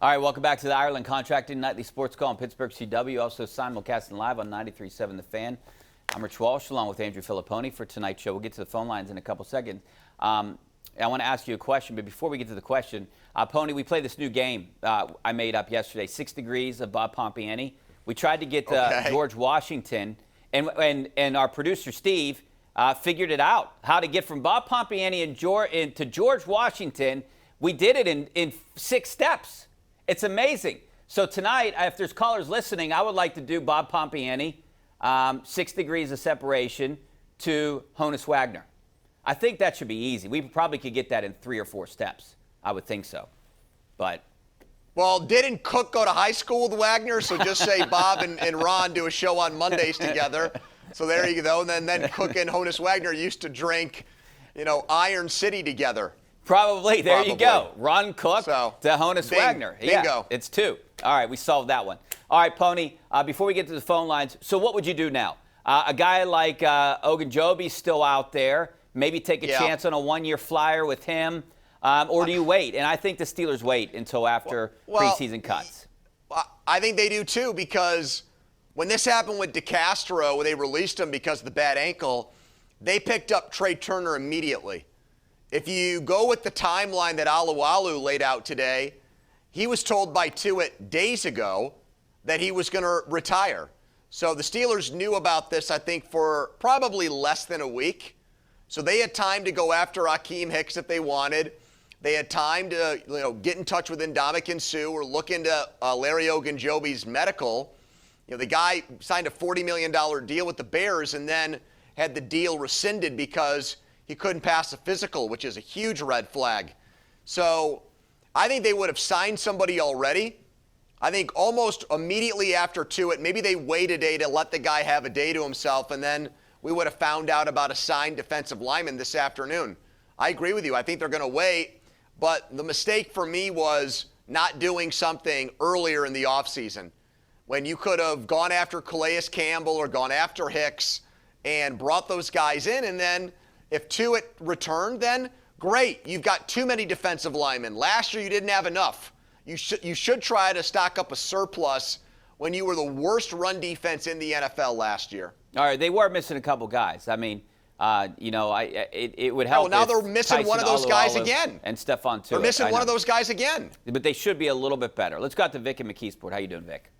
All right, welcome back to the Ireland Contracting Nightly Sports Call on Pittsburgh CW, also simulcasting live on 93.7 The Fan. I'm Rich Walsh, along with Andrew Fillipponi for tonight's show. We'll get to the phone lines in a couple seconds. I want to ask you a question, but before we get to the question, Pony, we played this new game I made up yesterday, 6 Degrees of Bob Pompiani. We tried to get George Washington, and our producer, Steve, figured it out, how to get from Bob Pompiani to George Washington. We did it in 6 steps. It's amazing. So tonight, if there's callers listening, I would like to do Bob Pompiani, 6 Degrees of Separation, to Honus Wagner. I think that should be easy. We probably could get that in 3 or 4 steps. I would think so. But well, didn't Cook go to high school with Wagner? So just say Bob and Ron do a show on Mondays together. So there you go. And then Cook and Honus Wagner used to drink, Iron City together. Probably. There you go. Ron Cook to Honus Wagner. Bingo. Yeah, it's 2. All right, we solved that one. All right, Pony, before we get to the phone lines, so what would you do now? A guy like Ogunjobi's still out there. Maybe take a chance on a 1-year flyer with him, or do you wait? And I think the Steelers wait until after preseason cuts. I think they do too, because when this happened with DeCastro, when they released him because of the bad ankle, they picked up Trey Turner immediately. If you go with the timeline that Alualu laid out today, he was told by Tuitt days ago that he was going to retire. So the Steelers knew about this, I think, for probably less than a week. So they had time to go after Akeem Hicks if they wanted. They had time to get in touch with Ndamukong Suh or look into Larry Ogunjobi's medical. The guy signed a $40 million deal with the Bears and then had the deal rescinded because he couldn't pass a physical, which is a huge red flag. So I think they would have signed somebody already. I think almost immediately after Tuitt, maybe they wait a day to let the guy have a day to himself, and then we would have found out about a signed defensive lineman this afternoon. I agree with you. I think they're going to wait. But the mistake for me was not doing something earlier in the offseason when you could have gone after Calais Campbell or gone after Hicks and brought those guys in. And then if Tuitt returned, then great. You've got too many defensive linemen. Last year you didn't have enough. You should try to stock up a surplus when you were the worst run defense in the NFL last year. All right, they were missing a couple guys. I mean, it would help. Well, now they're missing one of those guys again. And Stephon Tuitt. They're missing one of those guys again. But they should be a little bit better. Let's go out to Vic and McKeesport. How you doing, Vic?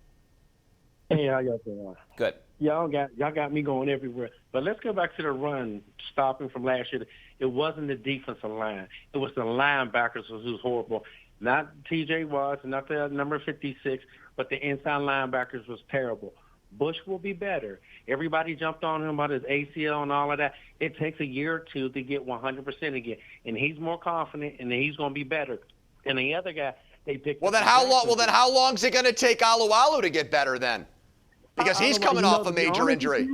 Hey, how y'all doing? Good. Y'all got me going everywhere. But let's go back to the run stopping from last year. It wasn't the defensive line. It was the linebackers who was horrible. Not T.J. Watts, not the number 56, but the inside linebackers was terrible. Bush will be better. Everybody jumped on him about his ACL and all of that. It takes a year or two to get 100% again, and he's more confident, and he's going to be better. And the other guy, they picked. Well, then how long is it going to take Alualu to get better then? Because he's coming off a major injury.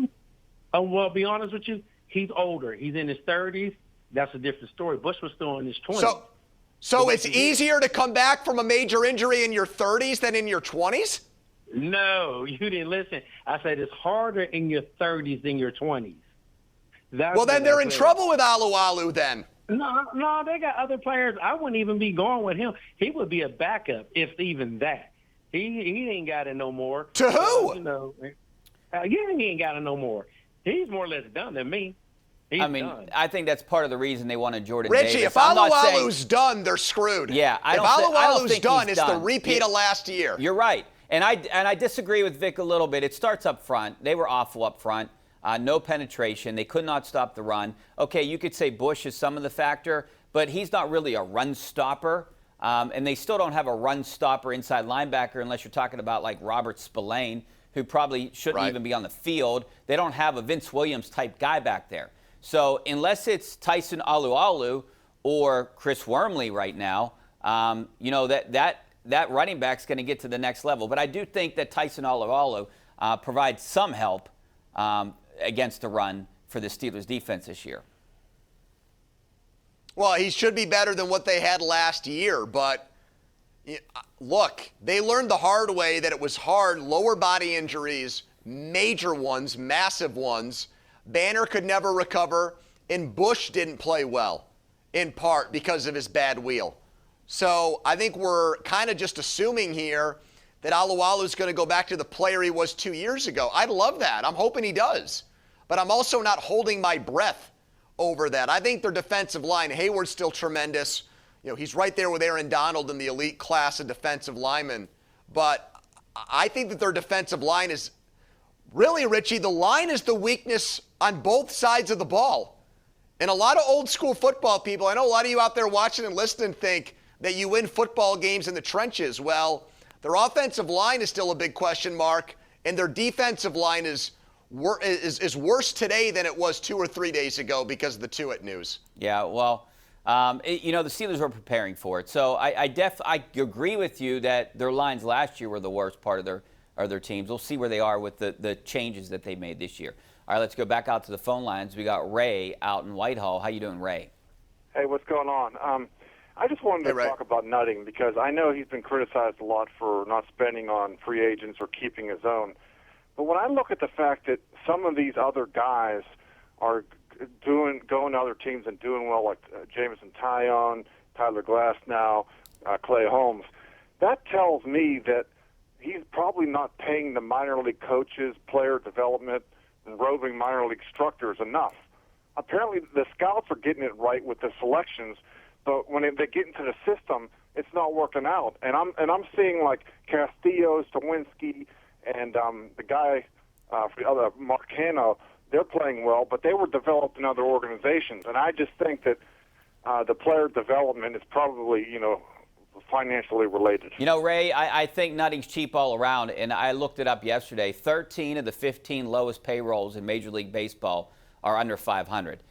Well, be honest with you, he's older. He's in his 30s. That's a different story. Bush was still in his 20s. So it's easier to come back from a major injury in your 30s than in your 20s? No, you didn't listen. I said it's harder in your 30s than your 20s. Well, then they're in trouble with Alualu then. No, they got other players. I wouldn't even be going with him. He would be a backup, if even that. He ain't got it no more. To who? He ain't got it no more. He's more or less done than me. Done. I think that's part of the reason they wanted Jordan Richie, Davis. if Alualu's done, they're screwed. Yeah, if Alualu's done, it's the repeat of last year. You're right. And I disagree with Vic a little bit. It starts up front. They were awful up front. No penetration. They could not stop the run. Okay, you could say Bush is some of the factor, but he's not really a run stopper. And they still don't have a run stopper inside linebacker unless you're talking about like Robert Spillane, who probably shouldn't even be on the field. They don't have a Vince Williams type guy back there. So unless it's Tyson Alualu or Chris Wormley right now, that running back's going to get to the next level. But I do think that Tyson Alualu provides some help against the run for the Steelers defense this year. Well, he should be better than what they had last year. But look, they learned the hard way that it was hard. Lower body injuries, major ones, massive ones. Banner could never recover, and Bush didn't play well, in part because of his bad wheel. So I think we're kind of just assuming here that Alualu's going to go back to the player he was 2 years ago. I'd love that. I'm hoping he does. But I'm also not holding my breath over that. I think their defensive line, Hayward's still tremendous. He's right there with Aaron Donald in the elite class of defensive linemen. But I think that their defensive line is really, Richie, the line is the weakness on both sides of the ball. And a lot of old school football people, I know a lot of you out there watching and listening think that you win football games in the trenches. Well, their offensive line is still a big question mark, and their defensive line is worse today than it was 2 or 3 days ago because of the Tuitt news. Yeah, well, the Steelers were preparing for it. So I agree with you that their lines last year were the worst part of their teams. We'll see where they are with the changes that they made this year. All right, let's go back out to the phone lines. We got Ray out in Whitehall. How you doing, Ray? Hey, what's going on? I just wanted to talk about Nutting because I know he's been criticized a lot for not spending on free agents or keeping his own. But when I look at the fact that some of these other guys are going to other teams and doing well, like Jameson Tyone, Tyler Glasnow, Clay Holmes, that tells me that he's probably not paying the minor league coaches, player development, and roving minor league instructors enough. Apparently, the scouts are getting it right with the selections, but when they get into the system, it's not working out. And I'm seeing like Castillo, Stawinski, and the guy for the other Marcano. They're playing well, but they were developed in other organizations. And I just think that the player development is probably financially related. Ray, I think Nutting's cheap all around, and I looked it up yesterday. 13 of the 15 lowest payrolls in Major League Baseball are under 500.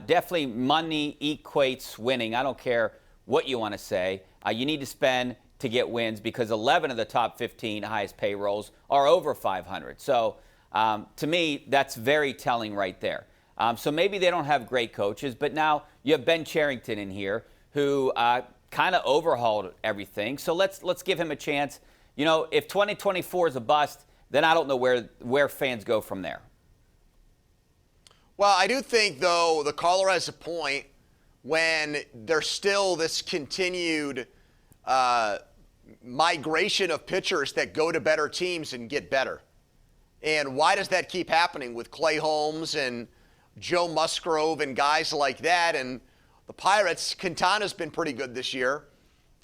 Definitely money equates winning. I don't care what you want to say. You need to spend to get wins because 11 of the top 15 highest payrolls are over 500. So to me, that's very telling right there. So maybe they don't have great coaches, but now you have Ben Cherington in here who kind of overhauled everything. So let's give him a chance. If 2024 is a bust, then I don't know where fans go from there. Well, I do think, though, the caller has a point when there's still this continued migration of pitchers that go to better teams and get better. And why does that keep happening with Clay Holmes and Joe Musgrove and guys like that? And the Pirates, Quintana's been pretty good this year.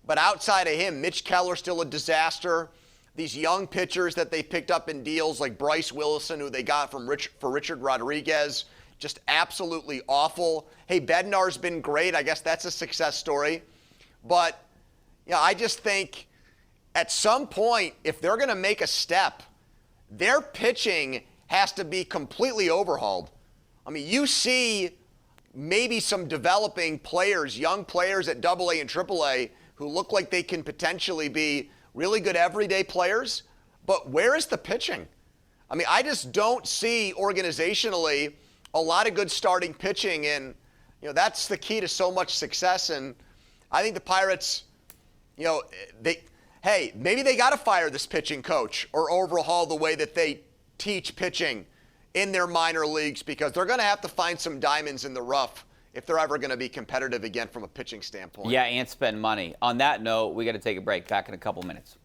But outside of him, Mitch Keller's still a disaster. These young pitchers that they picked up in deals like Bryce Wilson, who they got for Richard Rodriguez, just absolutely awful. Hey, Bednar's been great. I guess that's a success story. But I just think at some point, if they're going to make a step, their pitching has to be completely overhauled. I mean, you see maybe some developing players, young players at AA and AAA who look like they can potentially be really good everyday players, but where is the pitching? I mean, I just don't see organizationally a lot of good starting pitching, and that's the key to so much success. And I think the Pirates, maybe they got to fire this pitching coach or overhaul the way that they teach pitching in their minor leagues because they're going to have to find some diamonds in the rough if they're ever going to be competitive again from a pitching standpoint. Yeah, and spend money. On that note, we got to take a break. Back in a couple minutes.